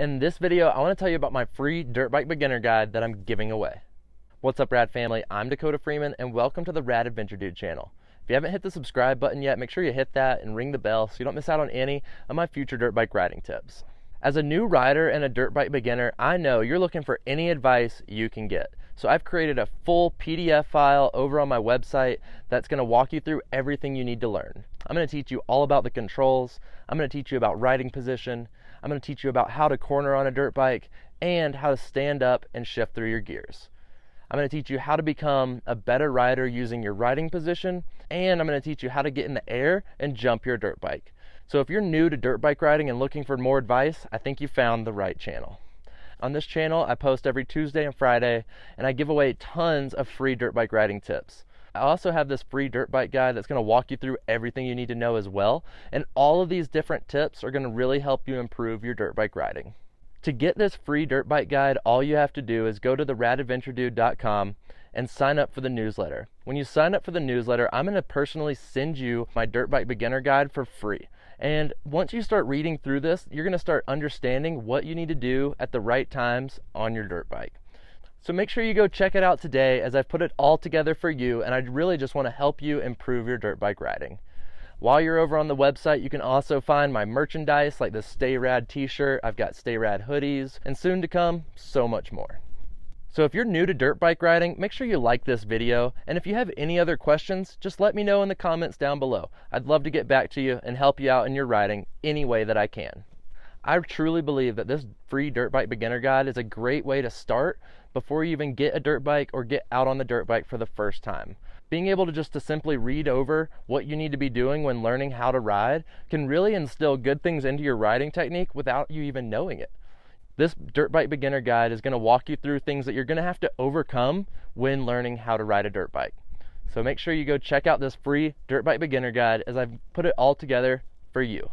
In this video, I want to tell you about my free dirt bike beginner guide that I'm giving away. What's up, Rad family? I'm Dakota Freeman, and welcome to the Rad Adventure Dude channel. If you haven't hit the subscribe button yet, make sure you hit that and ring the bell so you don't miss out on any of my future dirt bike riding tips. As a new rider and a dirt bike beginner, I know you're looking for any advice you can get. So I've created a full PDF file over on my website that's going to walk you through everything you need to learn. I'm going to teach you all about the controls. I'm going to teach you about riding position. I'm going to teach you about how to corner on a dirt bike and how to stand up and shift through your gears. I'm going to teach you how to become a better rider using your riding position, and I'm going to teach you how to get in the air and jump your dirt bike. So if you're new to dirt bike riding and looking for more advice, I think you found the right channel. On this channel, I post every Tuesday and Friday, and I give away tons of free dirt bike riding tips. I also have this free dirt bike guide that's going to walk you through everything you need to know as well, and all of these different tips are going to really help you improve your dirt bike riding. To get this free dirt bike guide, all you have to do is go to theradadventuredude.com and sign up for the newsletter. When you sign up for the newsletter, I'm going to personally send you my dirt bike beginner guide for free. And once you start reading through this, you're going to start understanding what you need to do at the right times on your dirt bike. So make sure you go check it out today, as I've put it all together for you, and I really just want to help you improve your dirt bike riding. While you're over on the website, you can also find my merchandise like the Stay Rad t-shirt. I've got Stay Rad hoodies, and soon to come, so much more. So if you're new to dirt bike riding, make sure you like this video, and if you have any other questions, just let me know in the comments down below. I'd love to get back to you and help you out in your riding any way that I can. I truly believe that this free dirt bike beginner guide is a great way to start before you even get a dirt bike or get out on the dirt bike for the first time. Being able to simply read over what you need to be doing when learning how to ride can really instill good things into your riding technique without you even knowing it. This dirt bike beginner guide is going to walk you through things that you're going to have to overcome when learning how to ride a dirt bike. So make sure you go check out this free dirt bike beginner guide, as I've put it all together for you.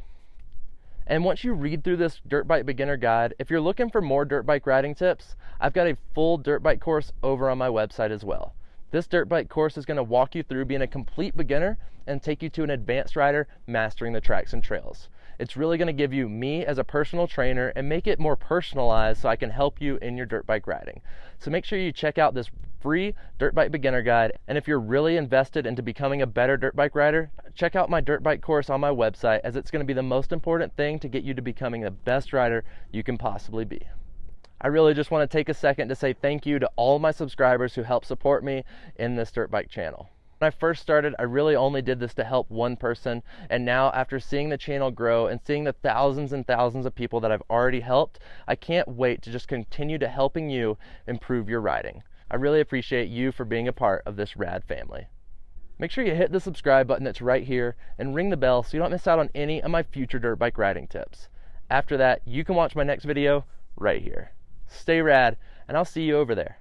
And once you read through this dirt bike beginner guide, if you're looking for more dirt bike riding tips, I've got a full dirt bike course over on my website as well. This dirt bike course is going to walk you through being a complete beginner and take you to an advanced rider mastering the tracks and trails. It's really going to give you me as a personal trainer and make it more personalized so I can help you in your dirt bike riding. So make sure you check out this free dirt bike beginner guide, and if you're really invested into becoming a better dirt bike rider, check out my dirt bike course on my website, as it's going to be the most important thing to get you to becoming the best rider you can possibly be. I really just want to take a second to say thank you to all my subscribers who help support me in this dirt bike channel. When I first started, I really only did this to help one person, and now after seeing the channel grow and seeing the thousands and thousands of people that I've already helped, I can't wait to just continue to helping you improve your riding. I really appreciate you for being a part of this rad family. Make sure you hit the subscribe button that's right here and ring the bell so you don't miss out on any of my future dirt bike riding tips. After that, you can watch my next video right here. Stay rad, and I'll see you over there.